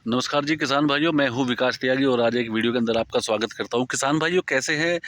नमस्कार जी किसान भाइयों, मैं हूँ विकास त्यागी और आज एक वीडियो के अंदर आपका स्वागत करता हूँ। किसान भाइयों कैसे हैं?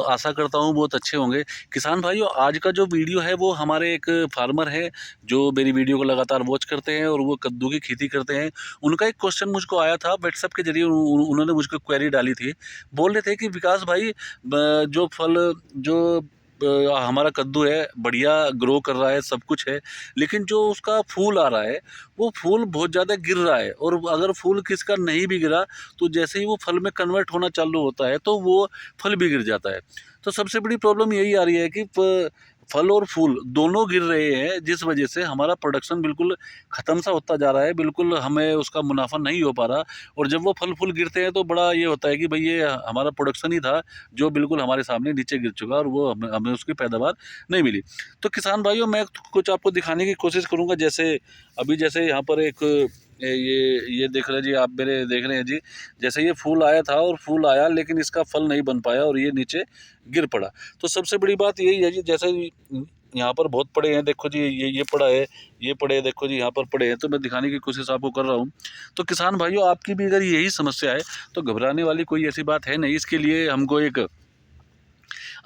आशा करता हूँ बहुत अच्छे होंगे। किसान भाइयों आज का जो वीडियो है वो हमारे एक फार्मर है जो मेरी वीडियो को लगातार वॉच करते हैं और वो कद्दू की खेती करते हैं। उनका एक क्वेश्चन मुझको आया था व्हाट्सएप के ज़रिए उन्होंने मुझको क्वेरी डाली थी। बोल रहे थे कि विकास भाई जो फल जो हमारा कद्दू है बढ़िया ग्रो कर रहा है, सब कुछ है, लेकिन जो उसका फूल आ रहा है वो फूल बहुत ज़्यादा गिर रहा है और अगर फूल किसका नहीं भी गिरा तो जैसे ही वो फल में कन्वर्ट होना चालू होता है तो वो फल भी गिर जाता है। तो सबसे बड़ी प्रॉब्लम यही आ रही है कि फल और फूल दोनों गिर रहे हैं, जिस वजह से हमारा प्रोडक्शन बिल्कुल ख़त्म सा होता जा रहा है, बिल्कुल हमें उसका मुनाफा नहीं हो पा रहा। और जब वो फल फूल गिरते हैं तो बड़ा ये होता है कि भाई ये हमारा प्रोडक्शन ही था जो बिल्कुल हमारे सामने नीचे गिर चुका और वो हमें हमें उसकी पैदावार नहीं मिली। तो किसान भाइयों मैं कुछ आपको दिखाने की कोशिश करूँगा। जैसे अभी जैसे यहाँ पर एक ये देख रहे जी, आप मेरे देख रहे हैं जी, जैसे ये फूल आया था और फूल आया लेकिन इसका फल नहीं बन पाया और ये नीचे गिर पड़ा। तो सबसे बड़ी बात यही है जी, जैसे यहाँ पर बहुत पड़े हैं, देखो जी ये पड़ा है, ये पड़े हैं, देखो जी यहाँ पर पड़े हैं, तो मैं दिखाने की कोशिश आपको कर रहा हूँ। तो किसान भाइयों आपकी भी अगर यही समस्या है तो घबराने वाली कोई ऐसी बात है नहीं। इसके लिए हमको एक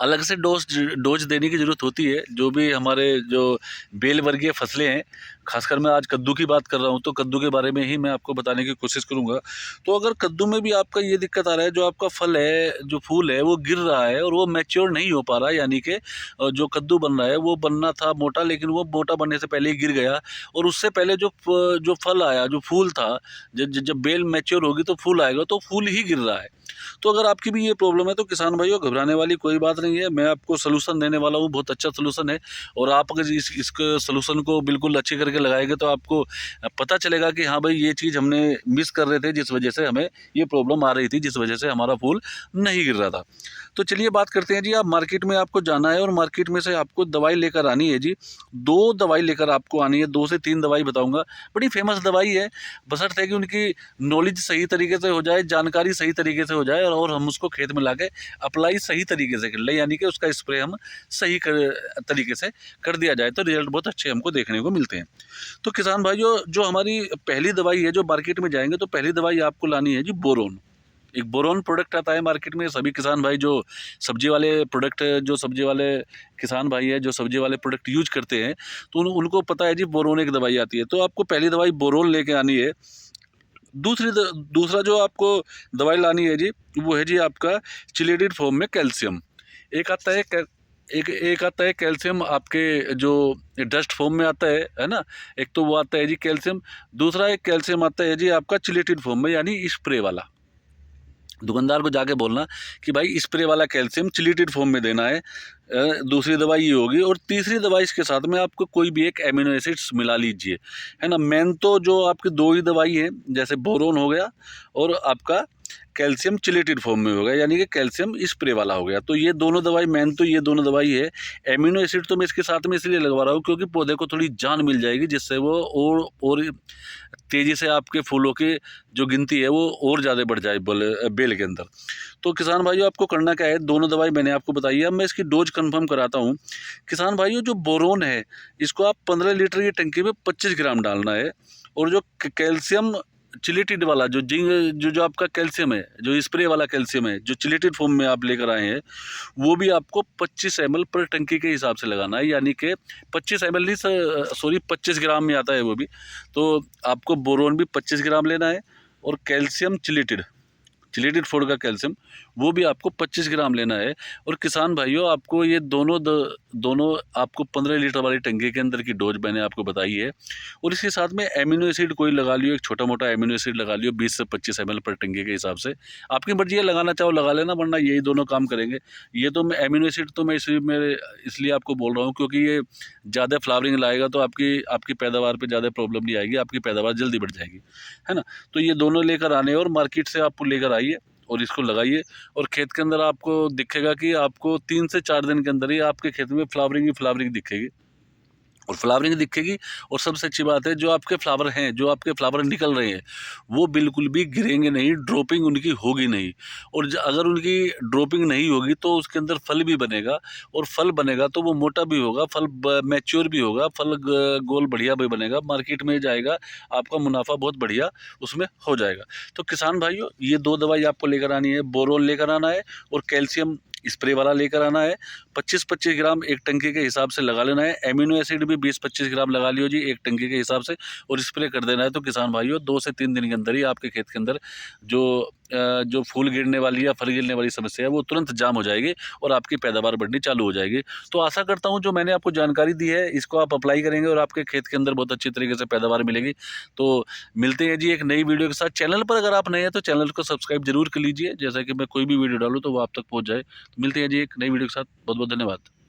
अलग से डोज देने की ज़रूरत होती है। जो भी हमारे जो बेल वर्गीय फसलें हैं, खासकर मैं आज कद्दू की बात कर रहा हूँ तो कद्दू के बारे में ही मैं आपको बताने की कोशिश करूँगा। तो अगर कद्दू में भी आपका ये दिक्कत आ रहा है, जो आपका फल है, जो फूल है वो गिर रहा है और वो मैच्योर नहीं हो पा रहा है, यानी कि जो कद्दू बन रहा है वो बनना था मोटा, लेकिन वो मोटा बनने से पहले ही गिर गया और उससे पहले जो फल आया, जो फूल था, जब बेल मैच्योर होगी तो फूल आएगा, तो फूल ही गिर रहा है। तो अगर आपकी भी ये प्रॉब्लम है तो किसान भाइयों घबराने वाली कोई बात नहीं है। मैं आपको सलूशन देने वाला हूँ, बहुत अच्छा सलूशन है। और आप अगर इसके सलूशन को बिल्कुल अच्छे करके लगाएंगे तो आपको पता चलेगा कि हाँ भाई ये चीज़ हमने मिस कर रहे थे, जिस वजह से हमें ये प्रॉब्लम आ रही थी, जिस वजह से हमारा फूल नहीं गिर रहा था। तो चलिए बात करते हैं जी। आप मार्केट में आपको जाना है और मार्केट में से आपको दवाई लेकर आनी है जी। 2 दवाई लेकर आपको आनी है, 2 से 3 दवाई बताऊँगा। बड़ी फेमस दवाई है, बशर्ते कि उनकी नॉलेज सही तरीके से हो जाए, जानकारी सही तरीके से हो जाए और हम उसको खेत में लाके अप्लाई सही तरीके से कर लें, यानी कि उसका स्प्रे हम सही तरीके से कर दिया जाए तो रिजल्ट बहुत अच्छे हमको देखने को मिलते हैं। तो किसान भाइयों जो हमारी पहली दवाई है, जो मार्केट में जाएंगे तो पहली दवाई आपको लानी है जी बोरोन। एक बोरोन प्रोडक्ट आता है मार्केट में। सभी किसान भाई जो सब्जी वाले प्रोडक्ट, जो सब्जी वाले किसान भाई है जो सब्जी वाले प्रोडक्ट यूज करते हैं तो उनको पता है जी बोरोन एक दवाई आती है। तो आपको पहली दवाई बोरोन लेके आनी है। दूसरा जो आपको दवाई लानी है जी, वो है जी आपका चिलेटेड फॉर्म में कैल्शियम। एक आता है एक आता है कैल्शियम आपके जो डस्ट फॉर्म में आता है ना। एक तो वो आता है जी कैल्शियम। दूसरा एक कैल्शियम आता है जी आपका चिलेटेड फॉर्म में, यानी स्प्रे वाला। दुकानदार को जाके बोलना कि भाई स्प्रे वाला कैल्शियम चिलेटेड फॉर्म में देना है। दूसरी दवाई ये होगी और तीसरी दवाई इसके साथ में आपको कोई भी एक एमिनो एसिड्स मिला लीजिए, है ना। मेन तो जो आपकी 2 ही दवाई है, जैसे बोरोन हो गया और आपका कैल्शियम चिलेटेड फॉर्म में हो गया, यानी कि कैल्शियम स्प्रे वाला हो गया। तो ये दोनों दवाई मेन तो ये दोनों दवाई है। एमिनो एसिड तो मैं इसके साथ में इसलिए लगवा रहा हूँ क्योंकि पौधे को थोड़ी जान मिल जाएगी, जिससे वो और तेज़ी से आपके फूलों की जो गिनती है वो और ज़्यादा बढ़ जाए बेल के अंदर। तो किसान भाइयों आपको करना क्या है, दोनों दवाई मैंने आपको बताई है। अब मैं इसकी डोज कंफर्म कराता हूँ। किसान भाइयों जो बोरोन है इसको आप 15 लीटर की टंकी में 25 ग्राम डालना है। और जो कैल्शियम चिलेटेड वाला जो जो आपका कैल्शियम है, जो स्प्रे वाला कैल्शियम है, जो चिलेटेड फॉर्म में आप लेकर आए हैं, वो भी आपको 25 ml पर टंकी के हिसाब से लगाना है, यानी कि 25 ml नहीं, सॉरी 25 ग्राम में आता है वो भी। तो आपको बोरोन भी 25 ग्राम लेना है और कैल्शियम चिलेटेड फोर्ड का कैल्शियम वो भी आपको 25 ग्राम लेना है। और किसान भाइयों आपको ये दोनों आपको 15 लीटर वाली टंकी के अंदर की डोज मैंने आपको बताई है। और इसके साथ में एमिनो एसिड कोई लगा लियो, एक छोटा मोटा एमिनो एसिड लगा लियो 20 से 25 ml पर टंकी के हिसाब से। आपकी मर्जी है, लगाना चाहो लगा लेना, वरना यही दोनों काम करेंगे। ये तो मैं एमिनो एसिड तो मैं इसलिए आपको बोल रहा हूँ क्योंकि ये ज़्यादा फ्लावरिंग लाएगा तो आपकी पैदावार पर ज़्यादा प्रॉब्लम नहीं आएगी, आपकी पैदावार जल्दी बढ़ जाएगी, है ना। तो ये दोनों लेकर आने और मार्केट से आप लेकर आइए और इसको लगाइए। और खेत के अंदर आपको दिखेगा कि आपको 3 से 4 दिन के अंदर ही आपके खेत में फ्लावरिंग ही फ्लावरिंग दिखेगी। और फ्लावरिंग दिखेगी। और सबसे अच्छी बात है, जो आपके फ्लावर हैं, जो आपके फ्लावर निकल रहे हैं, वो बिल्कुल भी गिरेंगे नहीं, ड्रॉपिंग उनकी होगी नहीं। और अगर उनकी ड्रॉपिंग नहीं होगी तो उसके अंदर फल भी बनेगा, और फल बनेगा तो वो मोटा भी होगा, फल मैच्योर भी होगा, फल गोल बढ़िया भी बनेगा, मार्केट में जाएगा, आपका मुनाफा बहुत बढ़िया उसमें हो जाएगा। तो किसान भाइयों, ये 2 दवाई आपको लेकर आनी है, बोरोन लेकर आना है और कैल्शियम स्प्रे वाला लेकर आना है। 25-25 ग्राम एक टंकी के हिसाब से लगा लेना है। एमिनो एसिड भी 20-25 ग्राम लगा लियो जी एक टंकी के हिसाब से, और स्प्रे कर देना है। तो किसान भाइयों 2 से 3 दिन के अंदर ही आपके खेत के अंदर जो फूल गिरने वाली या फल गिरने वाली समस्या है वो तुरंत जाम हो जाएगी और आपकी पैदावार बढ़नी चालू हो जाएगी। तो आशा करता हूँ जो मैंने आपको जानकारी दी है इसको आप अप्लाई करेंगे और आपके खेत के अंदर बहुत अच्छी तरीके से पैदावार मिलेगी। तो मिलते हैं जी एक नई वीडियो के साथ। चैनल पर अगर आप नए हैं तो चैनल को सब्सक्राइब जरूर कर लीजिए, जैसा कि मैं कोई भी वीडियो डालूँ तो वो आप तक पहुँच जाए। तो मिलते हैं जी एक नई वीडियो के साथ। बहुत बहुत धन्यवाद।